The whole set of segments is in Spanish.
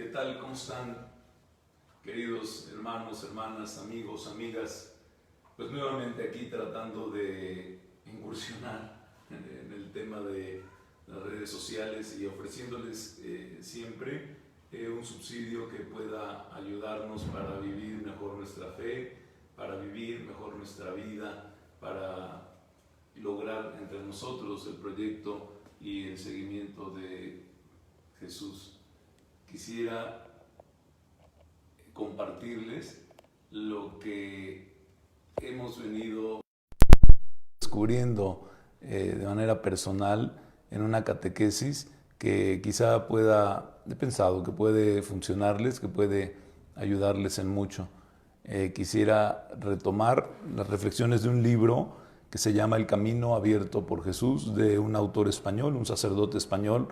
¿Qué tal? ¿Cómo están, queridos hermanos, hermanas, amigos, amigas? Pues nuevamente aquí tratando de incursionar en el tema de las redes sociales y ofreciéndoles siempre un subsidio que pueda ayudarnos para vivir mejor nuestra fe, para vivir mejor nuestra vida, para lograr entre nosotros el proyecto y el seguimiento de Jesús. Quisiera compartirles lo que hemos venido descubriendo de manera personal en una catequesis que quizá he pensado que puede funcionarles, que puede ayudarles en mucho. Quisiera retomar las reflexiones de un libro que se llama El Camino Abierto por Jesús, de un autor español, un sacerdote español,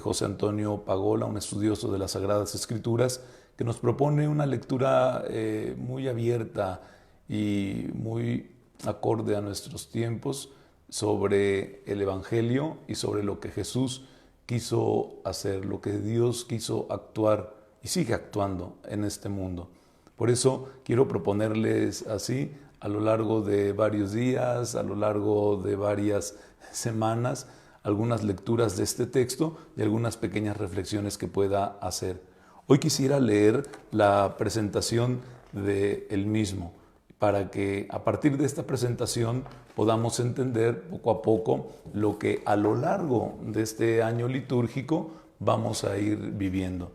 José Antonio Pagola, un estudioso de las Sagradas Escrituras, que nos propone una lectura muy abierta y muy acorde a nuestros tiempos sobre el Evangelio y sobre lo que Jesús quiso hacer, lo que Dios quiso actuar y sigue actuando en este mundo. Por eso quiero proponerles así, a lo largo de varios días, a lo largo de varias semanas, algunas lecturas de este texto y algunas pequeñas reflexiones que pueda hacer. Hoy quisiera leer la presentación del mismo, para que a partir de esta presentación podamos entender poco a poco lo que a lo largo de este año litúrgico vamos a ir viviendo.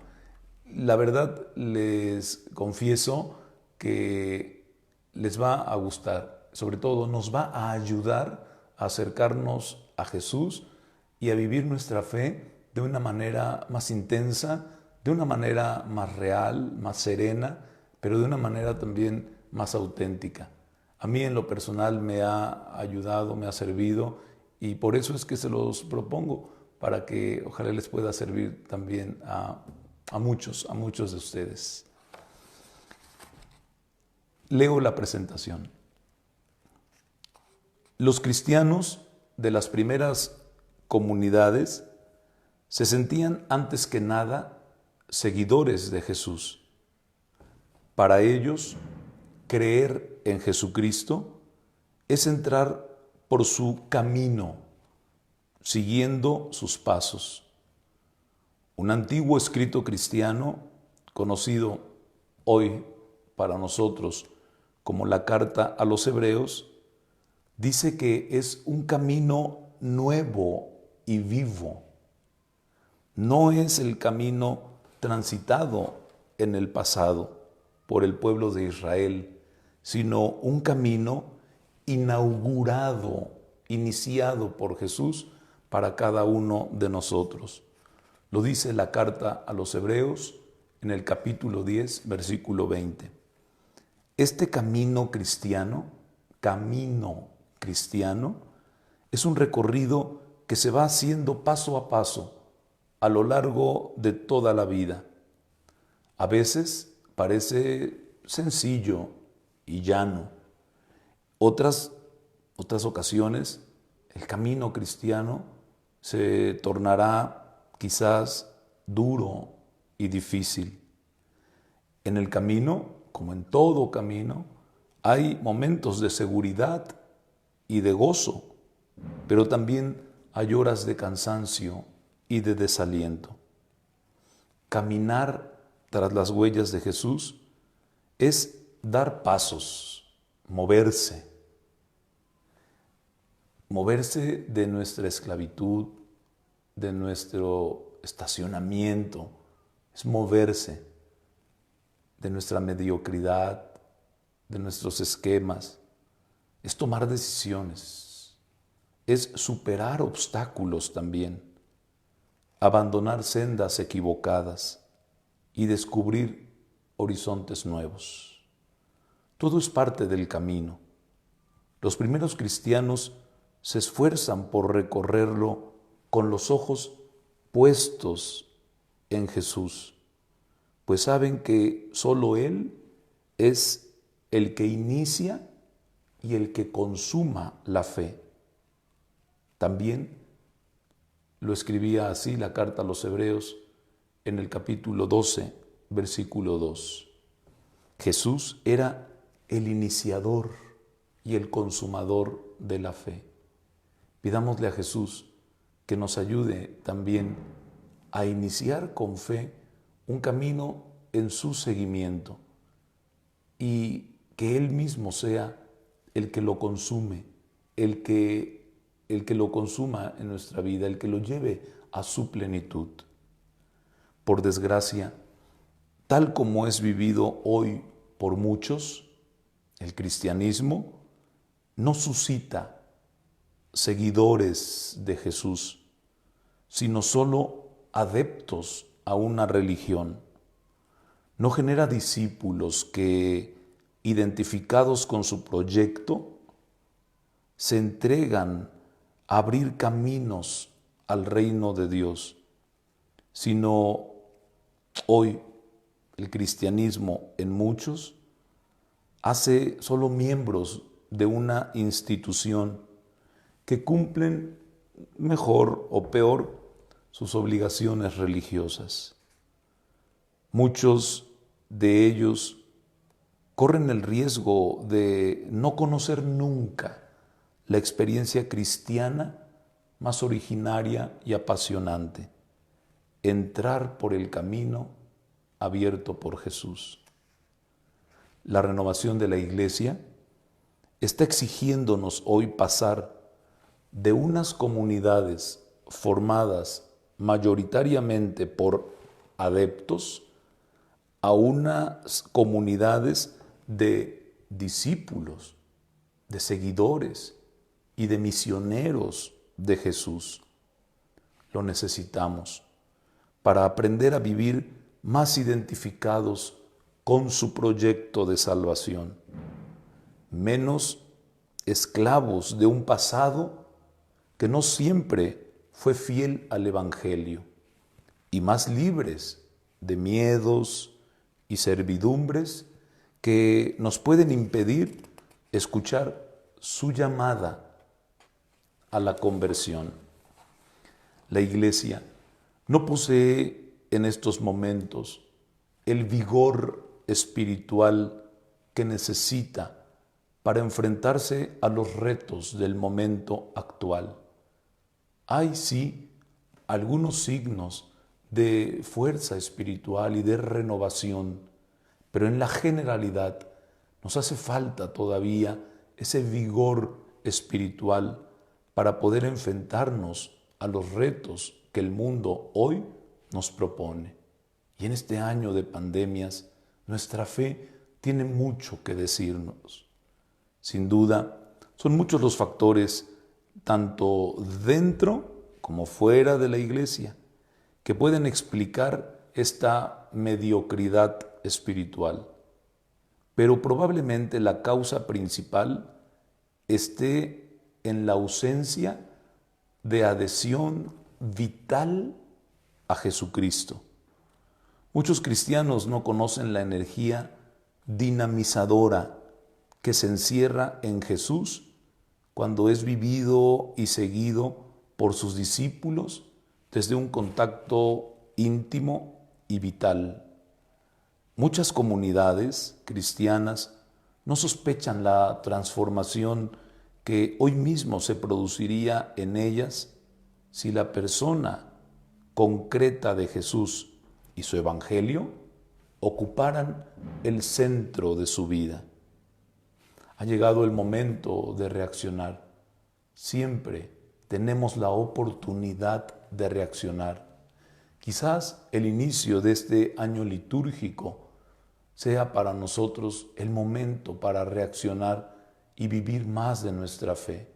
La verdad, les confieso que les va a gustar, sobre todo nos va a ayudar a acercarnos a Jesús y a vivir nuestra fe de una manera más intensa, de una manera más real, más serena, pero de una manera también más auténtica. A mí en lo personal me ha ayudado, me ha servido, y por eso es que se los propongo, para que ojalá les pueda servir también a muchos de ustedes. Leo la presentación. Los cristianos de las primeras comunidades se sentían antes que nada seguidores de Jesús. Para ellos, creer en Jesucristo es entrar por su camino, siguiendo sus pasos. Un antiguo escrito cristiano, conocido hoy para nosotros como la Carta a los Hebreos, dice que es un camino nuevo y vivo. No es el camino transitado en el pasado por el pueblo de Israel, sino un camino inaugurado, iniciado por Jesús para cada uno de nosotros. Lo dice la Carta a los Hebreos en el capítulo 10, versículo 20. Este camino cristiano, es un recorrido que se va haciendo paso a paso a lo largo de toda la vida. A veces parece sencillo y llano. Otras ocasiones, el camino cristiano se tornará quizás duro y difícil. En el camino, como en todo camino, hay momentos de seguridad y de gozo, pero también hay horas de cansancio y de desaliento. Caminar tras las huellas de Jesús es dar pasos, moverse de nuestra esclavitud, de nuestro estacionamiento, es moverse de nuestra mediocridad, de nuestros esquemas, es tomar decisiones, es superar obstáculos también, abandonar sendas equivocadas y descubrir horizontes nuevos. Todo es parte del camino. Los primeros cristianos se esfuerzan por recorrerlo con los ojos puestos en Jesús, pues saben que solo Él es el que inicia y el que consuma la fe. También lo escribía así la Carta a los Hebreos en el capítulo 12, versículo 2. Jesús era el iniciador y el consumador de la fe. Pidámosle a Jesús que nos ayude también a iniciar con fe un camino en su seguimiento y que Él mismo sea el que lo consume, el que lo consuma en nuestra vida, el que lo lleve a su plenitud. Por desgracia, tal como es vivido hoy por muchos, el cristianismo no suscita seguidores de Jesús, sino solo adeptos a una religión. No genera discípulos que, identificados con su proyecto, se entregan a abrir caminos al reino de Dios, sino hoy el cristianismo en muchos hace solo miembros de una institución que cumplen mejor o peor sus obligaciones religiosas. Muchos de ellos corren el riesgo de no conocer nunca la experiencia cristiana más originaria y apasionante, entrar por el camino abierto por Jesús. La renovación de la Iglesia está exigiéndonos hoy pasar de unas comunidades formadas mayoritariamente por adeptos a unas comunidades de discípulos, de seguidores y de misioneros de Jesús. Lo necesitamos para aprender a vivir más identificados con su proyecto de salvación, menos esclavos de un pasado que no siempre fue fiel al Evangelio, y más libres de miedos y servidumbres que nos pueden impedir escuchar su llamada a la conversión. La Iglesia no posee en estos momentos el vigor espiritual que necesita para enfrentarse a los retos del momento actual. Hay sí algunos signos de fuerza espiritual y de renovación, pero en la generalidad nos hace falta todavía ese vigor espiritual para poder enfrentarnos a los retos que el mundo hoy nos propone. Y en este año de pandemias, nuestra fe tiene mucho que decirnos. Sin duda, son muchos los factores, tanto dentro como fuera de la Iglesia, que pueden explicar esta mediocridad espiritual. Pero probablemente la causa principal esté en la ausencia de adhesión vital a Jesucristo. Muchos cristianos no conocen la energía dinamizadora que se encierra en Jesús cuando es vivido y seguido por sus discípulos desde un contacto íntimo y vital. Muchas comunidades cristianas no sospechan la transformación que hoy mismo se produciría en ellas si la persona concreta de Jesús y su Evangelio ocuparan el centro de su vida. Ha llegado el momento de reaccionar. Siempre tenemos la oportunidad de reaccionar. Quizás el inicio de este año litúrgico sea para nosotros el momento para reaccionar y vivir más de nuestra fe,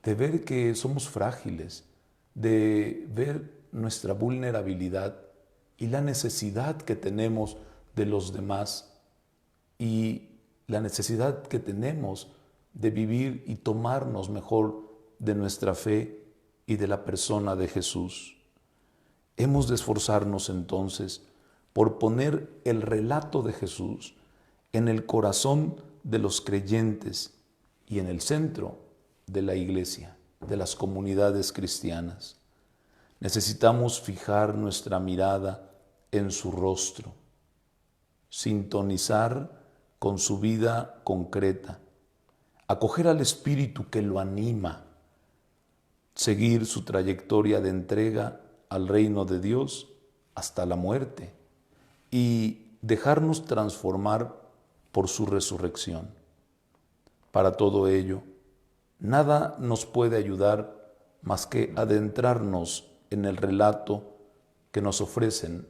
de ver que somos frágiles, de ver nuestra vulnerabilidad y la necesidad que tenemos de los demás y la necesidad que tenemos de vivir y tomarnos mejor de nuestra fe y de la persona de Jesús. Hemos de esforzarnos entonces por poner el relato de Jesús en el corazón de los creyentes y en el centro de la Iglesia, de las comunidades cristianas. Necesitamos fijar nuestra mirada en su rostro, sintonizar con su vida concreta, acoger al Espíritu que lo anima, seguir su trayectoria de entrega al reino de Dios hasta la muerte y dejarnos transformar por su resurrección. Para todo ello, nada nos puede ayudar más que adentrarnos en el relato que nos ofrecen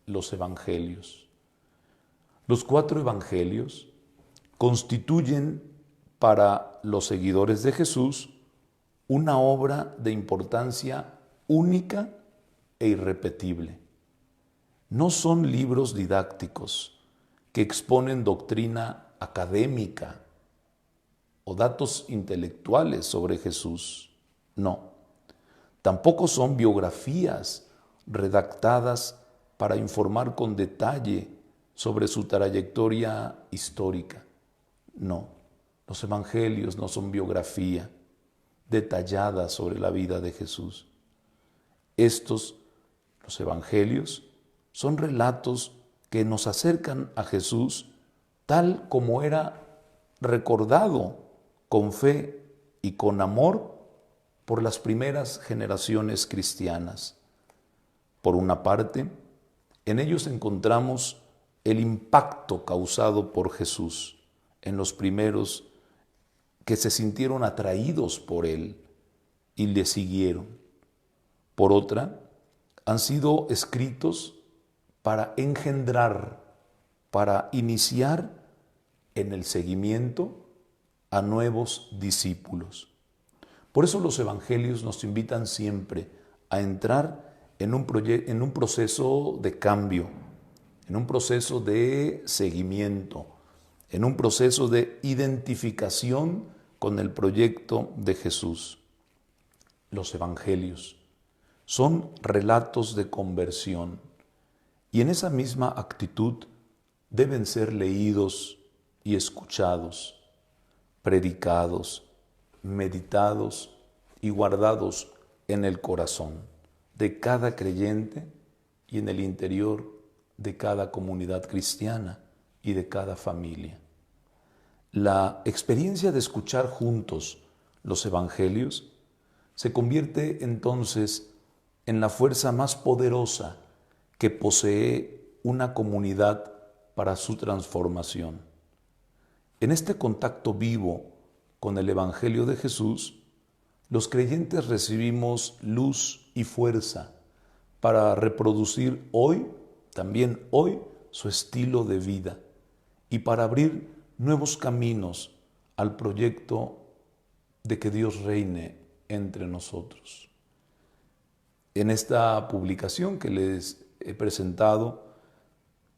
los evangelios. Los 4 evangelios constituyen para los seguidores de Jesús una obra de importancia única e irrepetible. No son libros didácticos que exponen doctrina académica o datos intelectuales sobre Jesús. No. Tampoco son biografías redactadas para informar con detalle sobre su trayectoria histórica. No. Los evangelios no son biografía detallada sobre la vida de Jesús. Los evangelios, son relatos que nos acercan a Jesús tal como era recordado con fe y con amor por las primeras generaciones cristianas. Por una parte, en ellos encontramos el impacto causado por Jesús en los primeros que se sintieron atraídos por Él y le siguieron. Por otra, han sido escritos para engendrar, para iniciar en el seguimiento a nuevos discípulos. Por eso los evangelios nos invitan siempre a entrar en un proceso de cambio, en un proceso de seguimiento, en un proceso de identificación con el proyecto de Jesús. Los evangelios son relatos de conversión y en esa misma actitud deben ser leídos y escuchados, predicados, meditados y guardados en el corazón de cada creyente y en el interior de cada comunidad cristiana y de cada familia. La experiencia de escuchar juntos los evangelios se convierte entonces en la fuerza más poderosa que posee una comunidad para su transformación. En este contacto vivo con el Evangelio de Jesús, los creyentes recibimos luz y fuerza para reproducir también hoy, su estilo de vida y para abrir nuevos caminos al proyecto de que Dios reine entre nosotros. En esta publicación que les he presentado,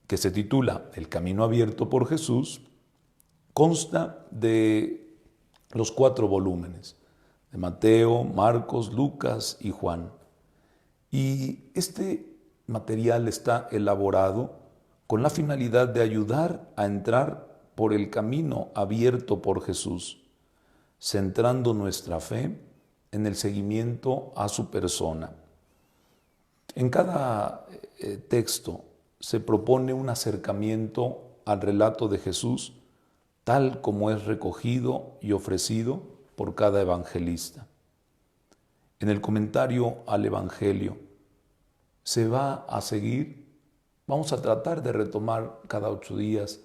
que se titula El Camino Abierto por Jesús, consta de los 4 volúmenes, de Mateo, Marcos, Lucas y Juan. Y este material está elaborado con la finalidad de ayudar a entrar por el camino abierto por Jesús, centrando nuestra fe en el seguimiento a su persona. En cada texto se propone un acercamiento al relato de Jesús tal como es recogido y ofrecido por cada evangelista. En el comentario al Evangelio vamos a tratar de retomar cada 8 días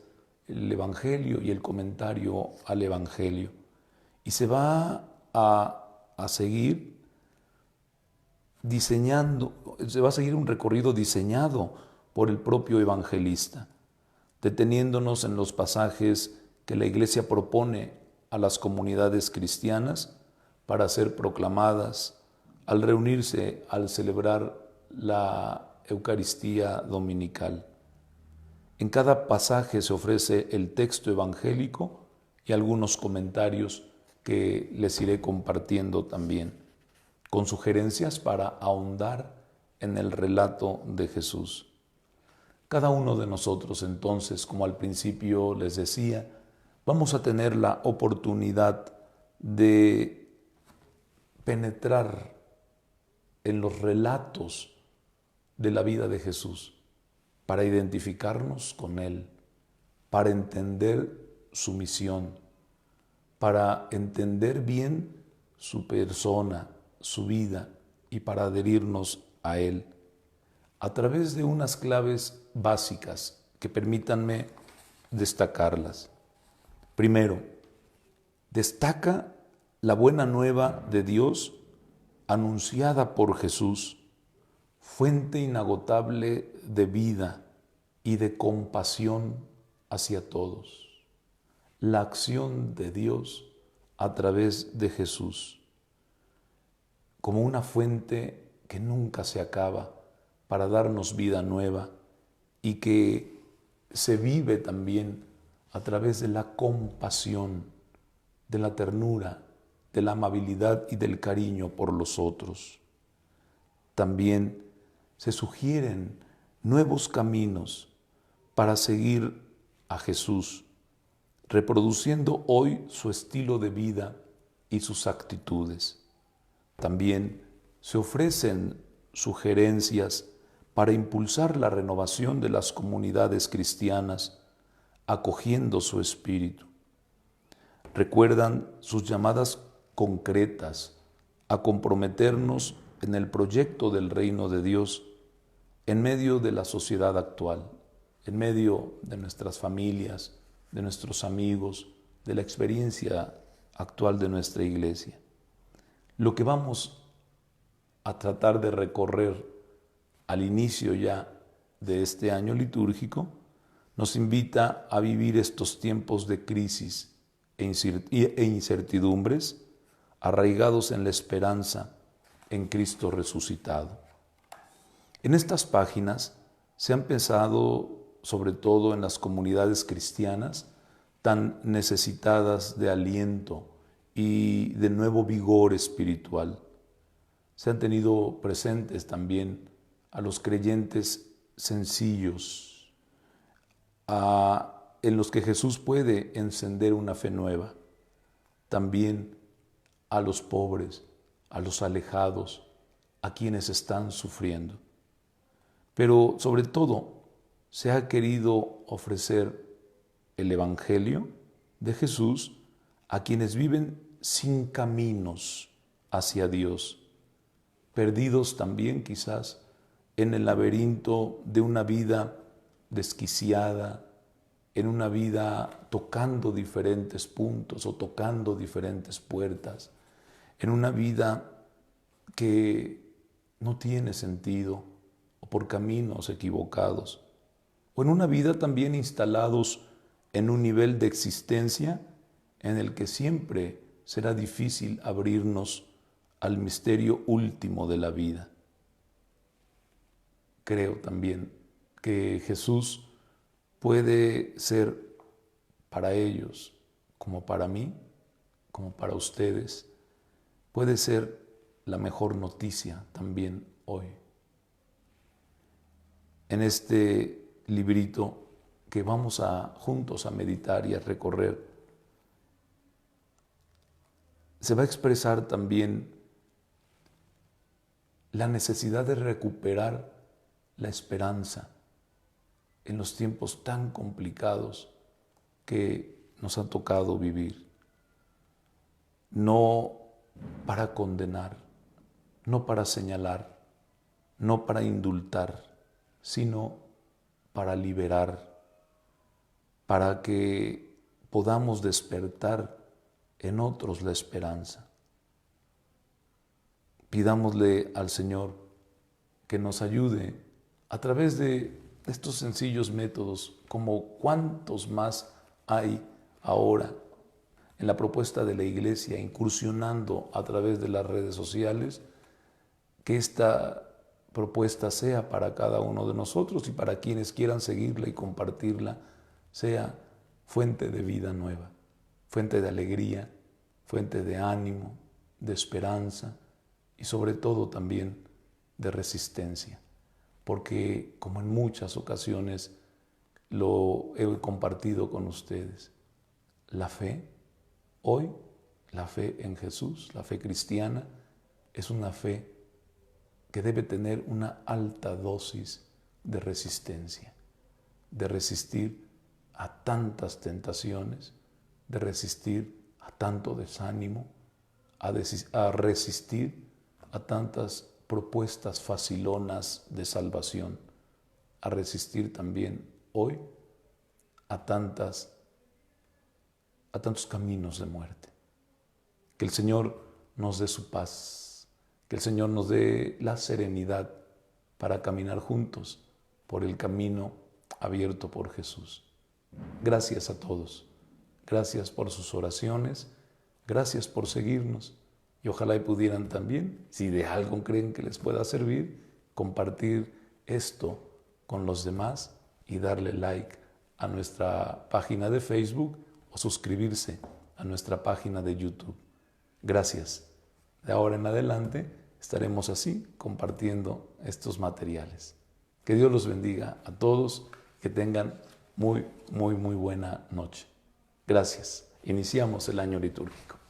el Evangelio y el comentario al Evangelio. Y se va a seguir un recorrido diseñado por el propio evangelista, deteniéndonos en los pasajes que la Iglesia propone a las comunidades cristianas para ser proclamadas al reunirse, al celebrar la Eucaristía dominical. En cada pasaje se ofrece el texto evangélico y algunos comentarios que les iré compartiendo también, con sugerencias para ahondar en el relato de Jesús. Cada uno de nosotros entonces, como al principio les decía, vamos a tener la oportunidad de penetrar en los relatos de la vida de Jesús, para identificarnos con Él, para entender su misión, para entender bien su persona, su vida y para adherirnos a Él a través de unas claves básicas que permítanme destacarlas. Primero, destaca la buena nueva de Dios anunciada por Jesús, fuente inagotable de vida y de compasión hacia todos. La acción de Dios a través de Jesús, como una fuente que nunca se acaba para darnos vida nueva y que se vive también a través de la compasión, de la ternura, de la amabilidad y del cariño por los otros. También se sugieren nuevos caminos para seguir a Jesús, reproduciendo hoy su estilo de vida y sus actitudes. También se ofrecen sugerencias para impulsar la renovación de las comunidades cristianas, acogiendo su espíritu. Recuerdan sus llamadas concretas a comprometernos en el proyecto del reino de Dios en medio de la sociedad actual, en medio de nuestras familias, de nuestros amigos, de la experiencia actual de nuestra iglesia. Lo que vamos a tratar de recorrer al inicio ya de este año litúrgico nos invita a vivir estos tiempos de crisis e incertidumbres arraigados en la esperanza en Cristo resucitado. En estas páginas se han pensado sobre todo en las comunidades cristianas tan necesitadas de aliento y de nuevo vigor espiritual. Se han tenido presentes también a los creyentes sencillos, en los que Jesús puede encender una fe nueva. También a los pobres, a los alejados, a quienes están sufriendo. Pero sobre todo se ha querido ofrecer el Evangelio de Jesús a quienes viven sin caminos hacia Dios, perdidos también quizás en el laberinto de una vida desquiciada, en una vida tocando diferentes puntos o tocando diferentes puertas, en una vida que no tiene sentido o por caminos equivocados, o en una vida también instalados en un nivel de existencia en el que siempre será difícil abrirnos al misterio último de la vida. Creo también que Jesús puede ser para ellos, como para mí, como para ustedes, puede ser la mejor noticia también hoy. En este librito que vamos juntos a meditar y a recorrer, se va a expresar también la necesidad de recuperar la esperanza en los tiempos tan complicados que nos ha tocado vivir. No para condenar, no para señalar, no para indultar, sino para liberar, para que podamos despertar en otros la esperanza. Pidámosle al Señor que nos ayude a través de estos sencillos métodos, como cuántos más hay ahora en la propuesta de la Iglesia, incursionando a través de las redes sociales, que esta propuesta sea para cada uno de nosotros y para quienes quieran seguirla y compartirla, sea fuente de vida nueva, fuente de alegría, fuente de ánimo, de esperanza y sobre todo también de resistencia. Porque como en muchas ocasiones lo he compartido con ustedes, la fe, hoy, la fe en Jesús, la fe cristiana, es una fe que debe tener una alta dosis de resistencia. de resistir a tantas tentaciones, de resistir a tanto desánimo, a resistir a tantas propuestas facilonas de salvación, a resistir también hoy a tantos caminos de muerte. Que el Señor nos dé su paz, que el Señor nos dé la serenidad para caminar juntos por el camino abierto por Jesús. Gracias a todos, gracias por sus oraciones, gracias por seguirnos y ojalá y pudieran también, si de algo creen que les pueda servir, compartir esto con los demás y darle like a nuestra página de Facebook o suscribirse a nuestra página de YouTube. Gracias. De ahora en adelante estaremos así compartiendo estos materiales. Que Dios los bendiga a todos, que tengan muy buena noche. Gracias. Iniciamos el año litúrgico.